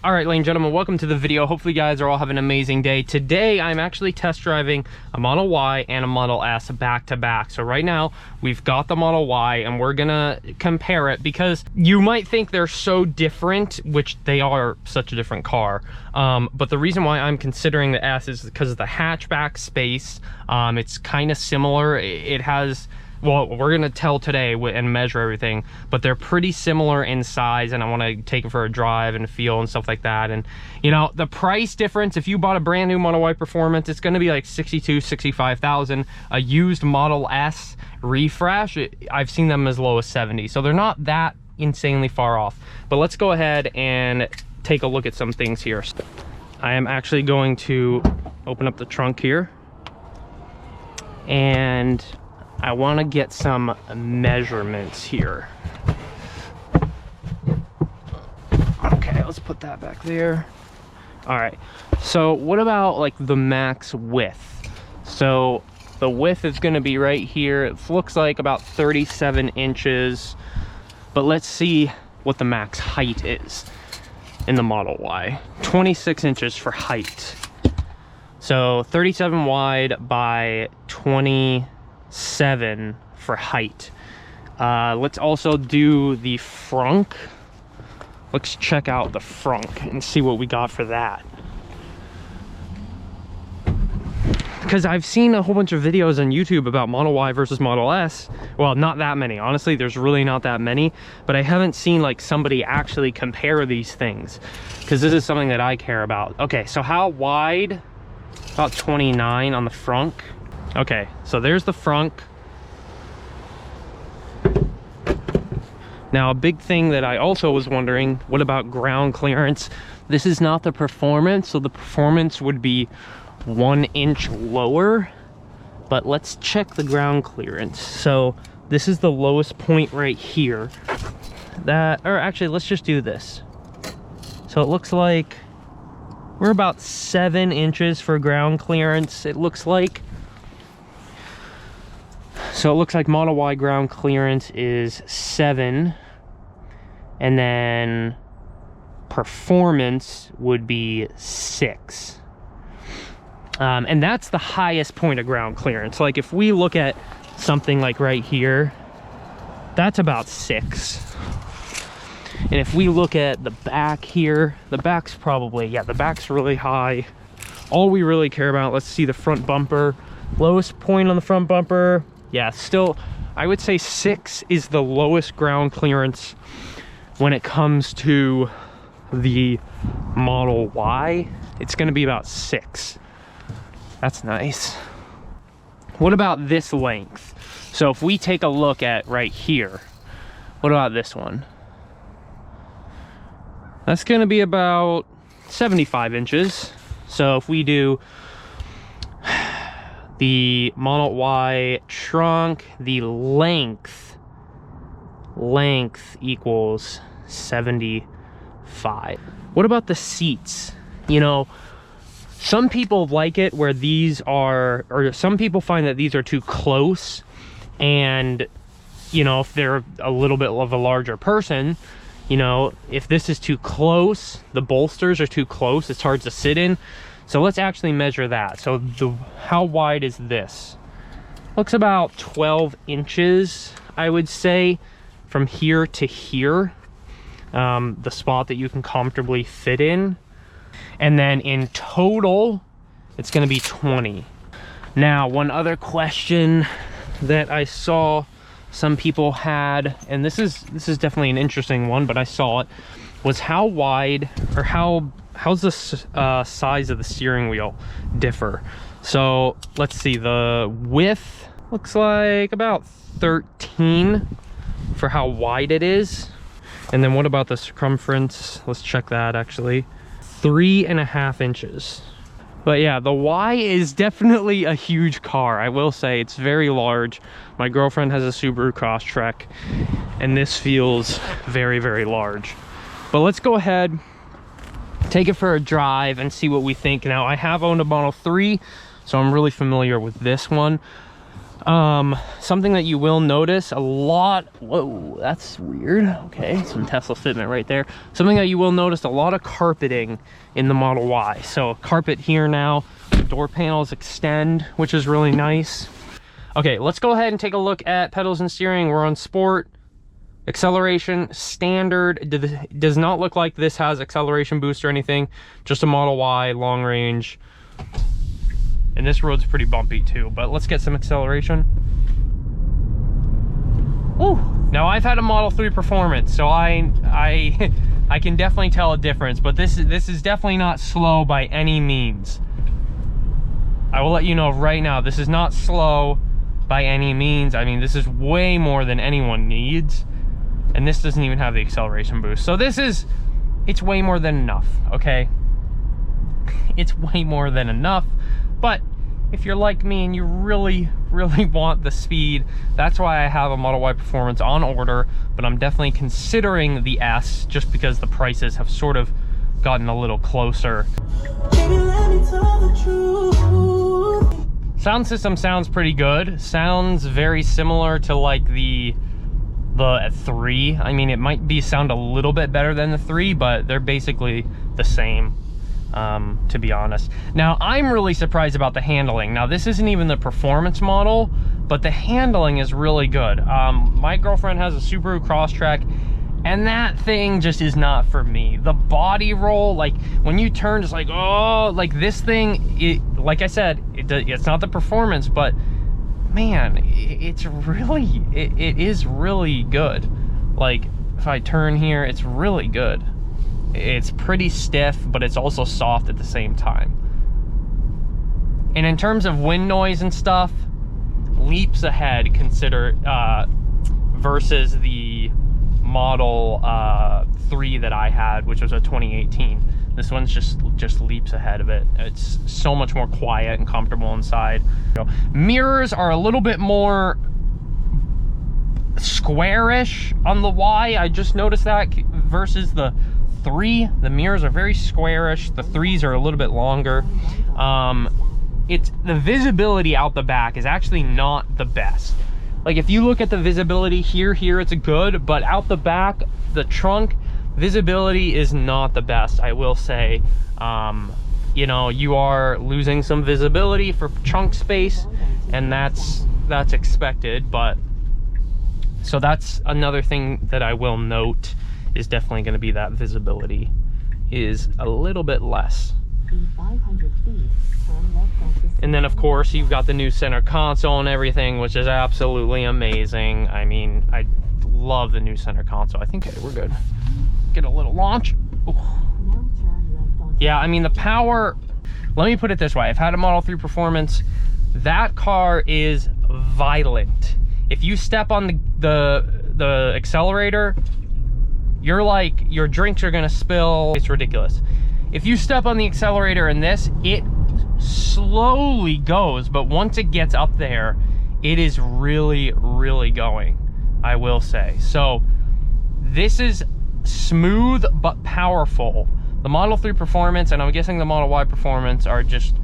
All right, ladies and gentlemen, welcome to the video. Hopefully you guys are all having an amazing day. Today, I'm actually test driving a Model Y and a Model S back to back. So right now, we've got the Model Y and we're gonna compare it because you might think they're so different, which they are such a different car. But the reason why I'm considering the S is because of the hatchback space. It's kind of similar. It has, well, we're gonna tell today and measure everything, but they're pretty similar in size, and I want to take it for a drive and feel and stuff like that. And you know, the price difference, if you bought a brand new Model Y Performance, it's gonna be like 62, 65,000. A used Model S refresh, I've seen them as low as 70, so they're not that insanely far off. But let's go ahead and take a look at some things here. I am actually going to open up the trunk here, and I want to get some measurements here. Okay, let's put that back there. All right, so what about like the max width? So the width is going to be right here. It looks like about 37 inches, but let's see what the max height is in the Model Y. 26 inches for height. So 37 wide by 27 for height. Let's also do the frunk. Let's check out the frunk and see what we got for that. Because I've seen a whole bunch of videos on YouTube about Model Y versus Model S. Well, not that many. Honestly, there's really not that many. But I haven't seen like somebody actually compare these things, because this is something that I care about. Okay, so how wide? About 29 on the frunk. Okay, so there's the frunk. Now, a big thing that I also was wondering, what about ground clearance? This is not the Performance, so the Performance would be 1 inch lower, but let's check the ground clearance. So this is the lowest point right here. Or actually, let's just do this. So it looks like we're about 7 inches for ground clearance, it looks like. So it looks like Model Y ground clearance is 7, and then Performance would be 6. And that's the highest point of ground clearance. Like if we look at something like right here, that's about 6. And if we look at the back here, the back's probably, yeah, the back's really high. All we really care about, let's see the front bumper. Lowest point on the front bumper, yeah, still, I would say 6 is the lowest ground clearance when it comes to the Model Y. It's gonna be about 6. That's nice. What about this length? So if we take a look at right here, what about this one? That's gonna be about 75 inches. So if we do the Model Y trunk, the length equals 75. What about the seats? You know, some people like it where these are, or some people find that these are too close, and you know, if they're a little bit of a larger person, you know, if this is too close, the bolsters are too close, it's hard to sit in. So let's actually measure that. So how wide is this? Looks about 12 inches, I would say, from here to here. The spot that you can comfortably fit in. And then in total, it's gonna be 20. Now, one other question that I saw some people had, and this is definitely an interesting one, but I saw it, was how wide, or how's the size of the steering wheel differ? So let's see, the width looks like about 13 for how wide it is. And then what about the circumference? Let's check that actually. 3.5 inches. But yeah, the Y is definitely a huge car. I will say it's very large. My girlfriend has a Subaru Crosstrek, and this feels very, very large. But let's go ahead, take it for a drive and see what we think. Now, I have owned a Model 3, so I'm really familiar with this one. Something that you will notice a lot, whoa, that's weird. Okay, some Tesla fitment right there. Something that you will notice, a lot of carpeting in the Model Y. So carpet here now, door panels extend, which is really nice. Okay, let's go ahead and take a look at pedals and steering. We're on sport. Acceleration, standard. Does not look like this has acceleration boost or anything. Just a Model Y, long range. And this road's pretty bumpy too, but let's get some acceleration. Ooh. Now I've had a Model 3 Performance, so I can definitely tell a difference, but this is definitely not slow by any means. I will let you know right now, this is not slow by any means. I mean, this is way more than anyone needs. And this doesn't even have the acceleration boost. So it's way more than enough, okay? It's way more than enough. But if you're like me and you really, really want the speed, that's why I have a Model Y Performance on order, but I'm definitely considering the S just because the prices have sort of gotten a little closer. Baby, let me tell the truth. Sound system sounds pretty good. Sounds very similar to like the 3. I mean, it might sound a little bit better than the 3, but they're basically the same. To be honest. Now, I'm really surprised about the handling. Now, this isn't even the performance model, but the handling is really good. My girlfriend has a Subaru Crosstrek, and that thing just is not for me. The body roll, like when you turn, it's like, oh, like this thing, like I said, it's not the performance, but man, it is really good. Like if I turn here, it's really good. It's pretty stiff, but it's also soft at the same time. And in terms of wind noise and stuff, leaps ahead versus the Model 3 that I had, which was a 2018. This one's just leaps ahead of it. It's so much more quiet and comfortable inside. Mirrors are a little bit more squarish on the Y. I just noticed that versus the 3. The mirrors are very squarish. The 3s are a little bit longer. It's the visibility out the back is actually not the best. Like if you look at the visibility here it's good, but out the back, the trunk visibility is not the best, I will say. You know, you are losing some visibility for trunk space, and that's expected. But so that's another thing that I will note is definitely going to be that visibility is a little bit less. And then of course you've got the new center console and everything, which is absolutely amazing. I mean, I love the new center console. I think we're good. Get a little launch. Ooh. Yeah, I mean the power, let me put it this way. I've had a Model 3 Performance. That car is violent. If you step on the accelerator, you're like, your drinks are gonna spill. It's ridiculous. If you step on the accelerator in this, it slowly goes, but once it gets up there, it is really, really going, I will say. So this is smooth but powerful. The Model 3 Performance, and I'm guessing the Model Y Performance, are just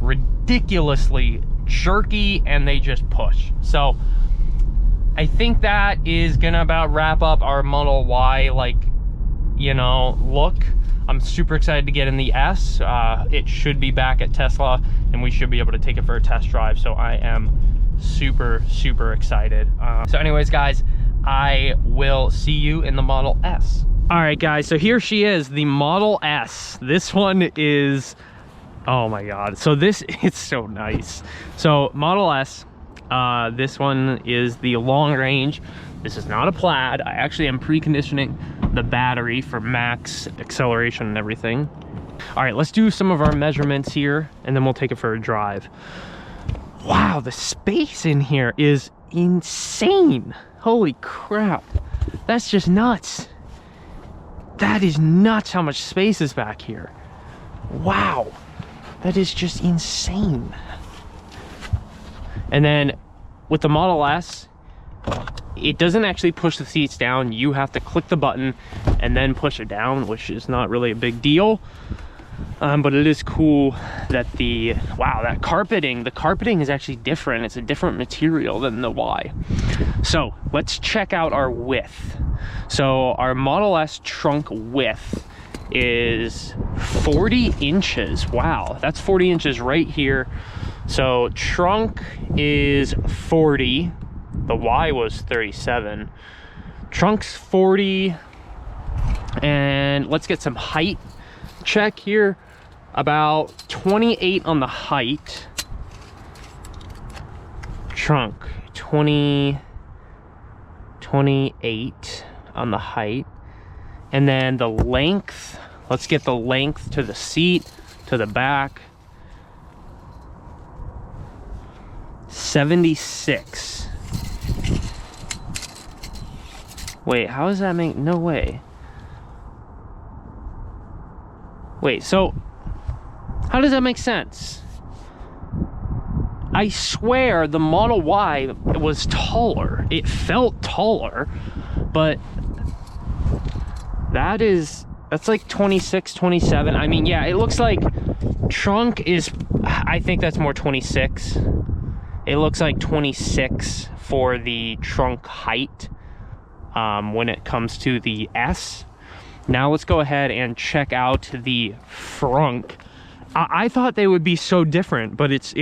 ridiculously jerky, and they just push. So I think that is gonna about wrap up our Model Y, like, you know, look. I'm super excited to get in the S. It should be back at Tesla, and we should be able to take it for a test drive. So I am super, super excited. So anyways, guys, I will see you in the Model S. All right, guys, so here she is, the Model S. This one is, oh my God. So it's so nice. So Model S, this one is the long range. This is not a Plaid. I actually am preconditioning the battery for max acceleration and everything. All right, let's do some of our measurements here, and then we'll take it for a drive. Wow, the space in here is insane. Holy crap. That's just nuts. That is nuts how much space is back here. Wow, that is just insane. And then with the Model S, it doesn't actually push the seats down. You have to click the button and then push it down, which is not really a big deal. But it is cool that that the carpeting is actually different. It's a different material than the Y. So let's check out our width. So our Model S trunk width is 40 inches. Wow, that's 40 inches right here. So trunk is 40. The Y was 37. Trunk's 40. And let's get some height check here. About 28 on the height. Trunk 28 on the height. And then the length, let's get the length to the seat, to the back. 76. Wait, how does that make, no way. Wait, so how does that make sense? I swear the Model Y was taller. It felt taller, but that's like 26, 27. I mean, yeah, it looks like trunk is, I think that's more 26. It looks like 26 for the trunk height when it comes to the S. Now let's go ahead and check out the frunk. I thought they would be so different, but it's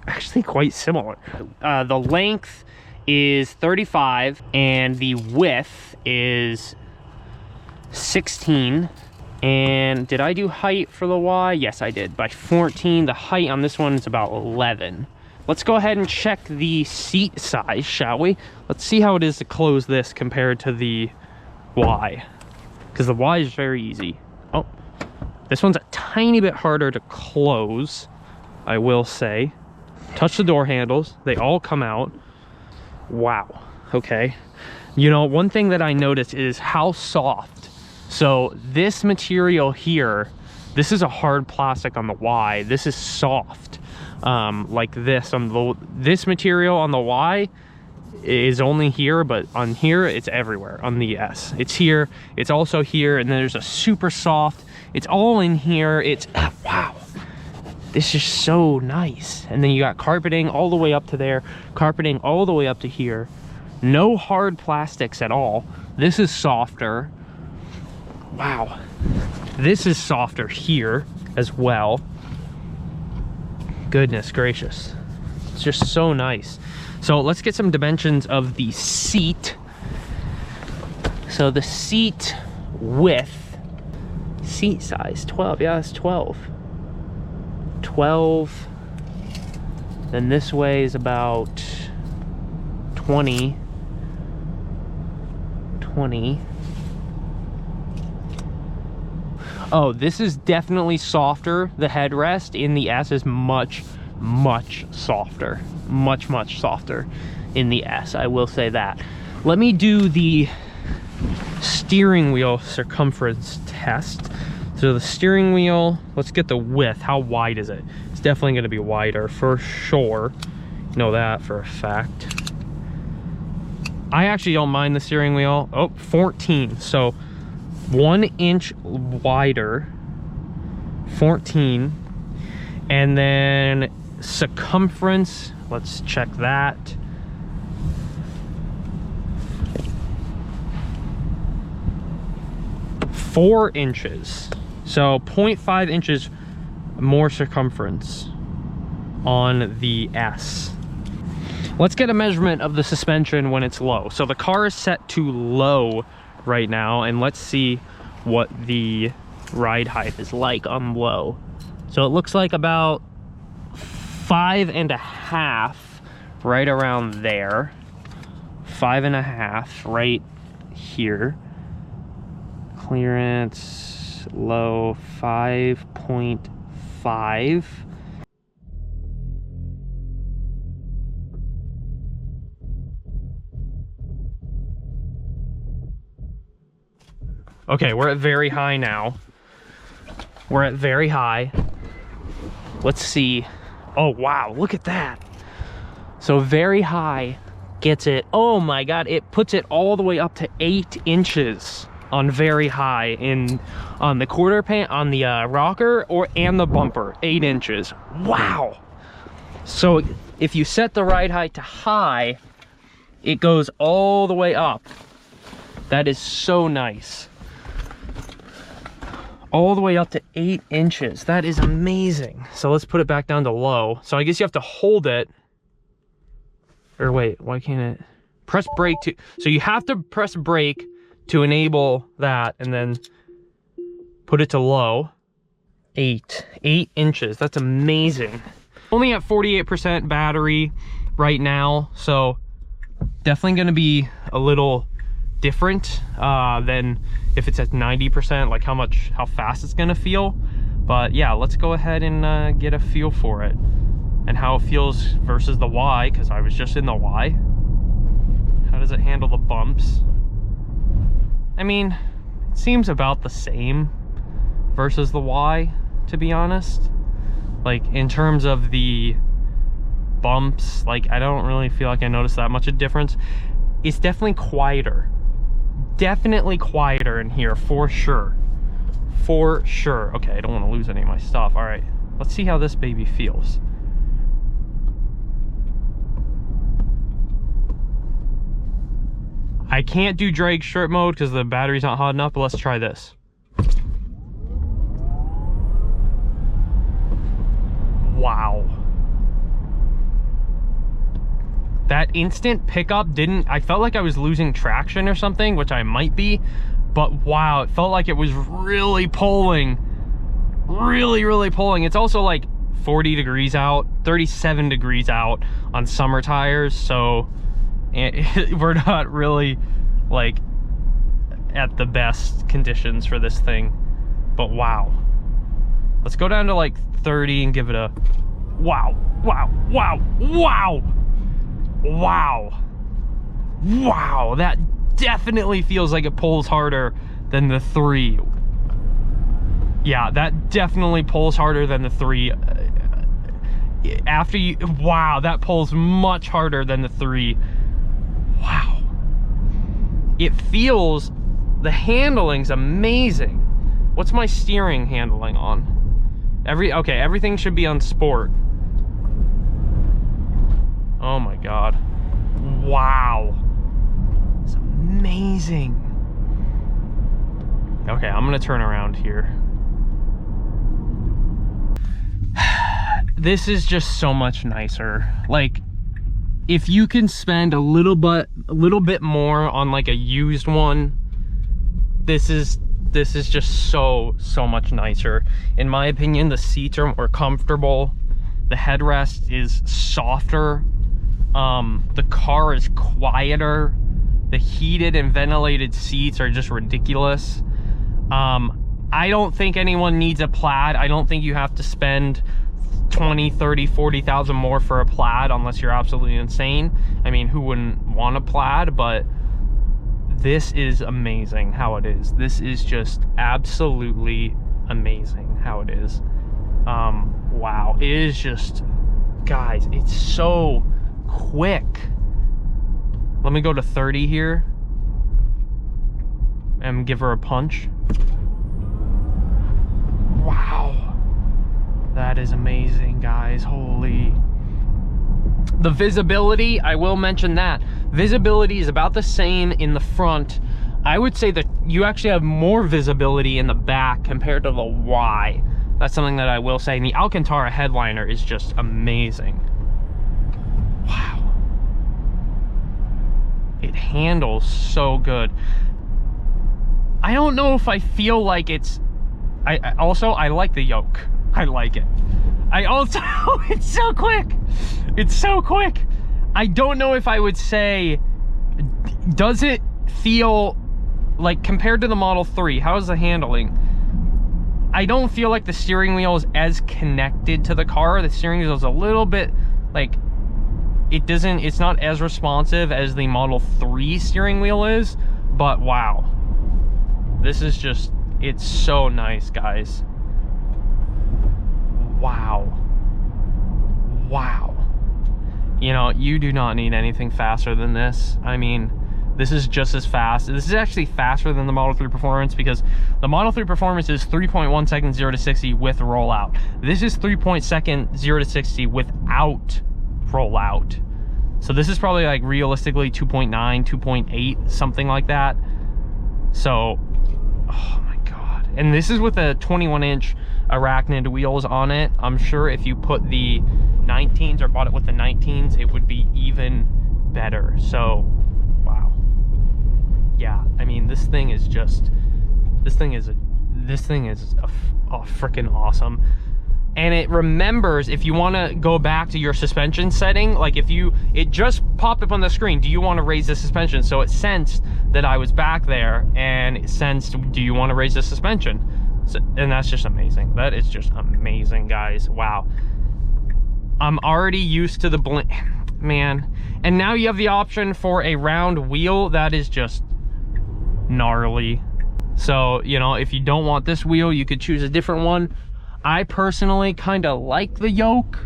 actually quite similar. The length is 35 and the width is 16. And did I do height for the Y? Yes, I did. By 14, the height on this one is about 11. Let's go ahead and check the seat size, shall we? Let's see how it is to close this compared to the Y. Because the Y is very easy. Oh, this one's a tiny bit harder to close, I will say. Touch the door handles. They all come out. Wow. Okay. You know, one thing that I noticed is how soft. So this material here, this is a hard plastic on the Y. This is soft. Like this on this material on the Y is only here, but on here it's everywhere. On the S, it's here, it's also here, and then there's a super soft, it's all in here. It's wow, this is so nice. And then you got carpeting all the way up to there, carpeting all the way up to here. No hard plastics at all. This is softer. Wow, this is softer here as well. Goodness gracious, it's just so nice. So let's get some dimensions of the seat. So the seat width, seat size 12. Yeah, that's 12. Then this way is about 20. Oh, this is definitely softer. The headrest in the S is much softer. Much softer in the S, I will say that. Let me do the steering wheel circumference test. So the steering wheel, let's get the width. How wide is it? It's definitely going to be wider for sure. You know that for a fact. I actually don't mind the steering wheel. Oh, 14. So 1 inch wider, 14. And then circumference, let's check that. Four inches. So 0.5 inches more circumference on the S. Let's get a measurement of the suspension when it's low. So the car is set to low right now, and let's see what the ride height is like on low. So it looks like about 5.5, right around there. 5.5 right here. Clearance low 5.5. Okay, we're at very high now. We're at very high. Let's see. Oh, wow, look at that. So very high gets it. Oh my God, it puts it all the way up to 8 inches. on very high on the quarter pan, on the rocker and the bumper, 8 inches. Wow. So if you set the ride height to high, it goes all the way up. That is so nice. All the way up to 8 inches. That is amazing. So let's put it back down to low. So I guess you have to hold it. Or wait, why can't it? Press brake to, so you have to press brake to enable that, and then put it to low. 8 inches, that's amazing. Only at 48% battery right now, so definitely gonna be a little different than if it's at 90%, like how fast it's gonna feel. But yeah, let's go ahead and get a feel for it and how it feels versus the Y, because I was just in the Y. How does it handle the bumps? I mean, it seems about the same versus the Y, to be honest. Like, in terms of the bumps, like, I don't really feel like I noticed that much of a difference. It's definitely quieter. Definitely quieter in here, for sure. For sure. Okay, I don't want to lose any of my stuff. All right, let's see how this baby feels. I can't do drag strip mode because the battery's not hot enough, but let's try this. Wow. That instant pickup I felt like I was losing traction or something, which I might be, but wow, it felt like it was really pulling. Really pulling. It's also like 40 degrees out, 37 degrees out on summer tires, so we're not really like at the best conditions for this thing, but wow. Let's go down to like 30 and give it a wow. That definitely feels like it pulls harder than the 3. Yeah, that definitely pulls harder than the 3. Wow, that pulls much harder than the 3. Wow. It feels, the handling's amazing. What's my steering handling on? Okay, everything should be on sport. Oh my God. Wow. It's amazing. Okay, I'm gonna turn around here. This is just so much nicer. Like, if you can spend a little bit more on like a used one, this is just so much nicer. In my opinion, the seats are more comfortable. The headrest is softer. The car is quieter. The heated and ventilated seats are just ridiculous. I don't think anyone needs a Plaid. I don't think you have to spend 20, 30, 40,000 more for a Plaid unless you're absolutely insane. I mean, who wouldn't want a Plaid? But this is amazing how it is. This is just absolutely amazing how it is. Wow, it is just, guys, it's so quick. Let me go to 30 here and give her a punch. Wow, that is amazing, guys. Holy. The visibility, I will mention that. Visibility is about the same in the front. I would say that you actually have more visibility in the back compared to the Y. That's something that I will say. And the Alcantara headliner is just amazing. Wow. It handles so good. I don't know if I feel like it's... I like the yoke. I like it. It's so quick. It's so quick. I don't know if I would say, does it feel like, compared to the Model 3, how is the handling? I don't feel like the steering wheel is as connected to the car. The steering wheel is a little bit like, it's not as responsive as the Model 3 steering wheel is, but wow. This is just, it's so nice, guys. Wow. Wow. You know, you do not need anything faster than this. I mean, This is just as fast. This is actually faster than the Model 3 Performance, because the Model 3 Performance is 3.1 seconds 0 to 60 with rollout. This is 3.2 seconds 0 to 60 without rollout. So this is probably like realistically 2.9, 2.8, something like that. So, oh my God. And this is with a 21-inch Araknid wheels on it. I'm sure if you put the 19s or bought it with the 19s, it would be even better. So, wow. Yeah, I mean, this thing is freaking awesome. And it remembers if you want to go back to your suspension setting, like it just popped up on the screen, do you want to raise the suspension? So it sensed that I was back there, and it sensed, do you want to raise the suspension? So, and that's just amazing. That is just amazing, guys. Wow. I'm already used to the blink, man. And now you have the option for a round wheel. That is just gnarly. So, you know, if you don't want this wheel, you could choose a different one. I personally kind of like the yoke,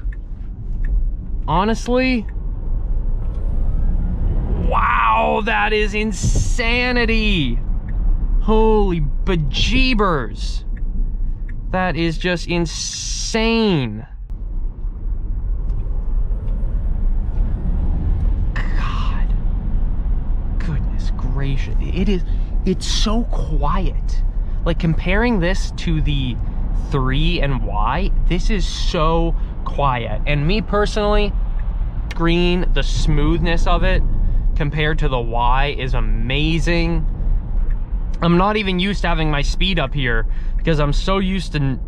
honestly. Wow, that is insanity. Holy bejeebers. That is just insane. God. Goodness gracious. It's so quiet. Like, comparing this to the 3 and Y, this is so quiet. And me personally, the smoothness of it compared to the Y is amazing. I'm not even used to having my speed up here because I'm so used to,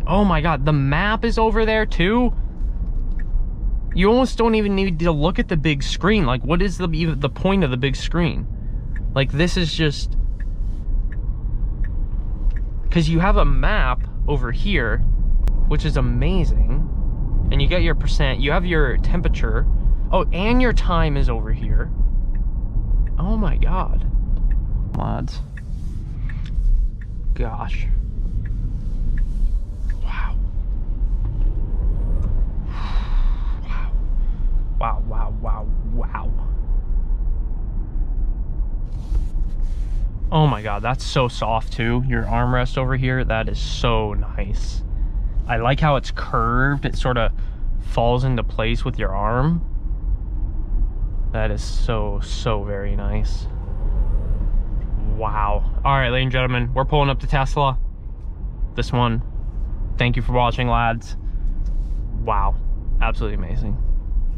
oh my God, the map is over there too. You almost don't even need to look at the big screen. Like, what is the point of the big screen? Like, this is just, because you have a map over here, which is amazing. And you get your percent, you have your temperature. Oh, and your time is over here. Oh my God. Lads. Gosh. Wow. Wow. Wow, wow, wow, wow. Oh my God, that's so soft too. Your armrest over here, that is so nice. I like how it's curved. It sort of falls into place with your arm. That is so, so very nice. Wow. All right, ladies and gentlemen, we're pulling up to Tesla. This one. Thank you for watching, lads. Wow. Absolutely amazing.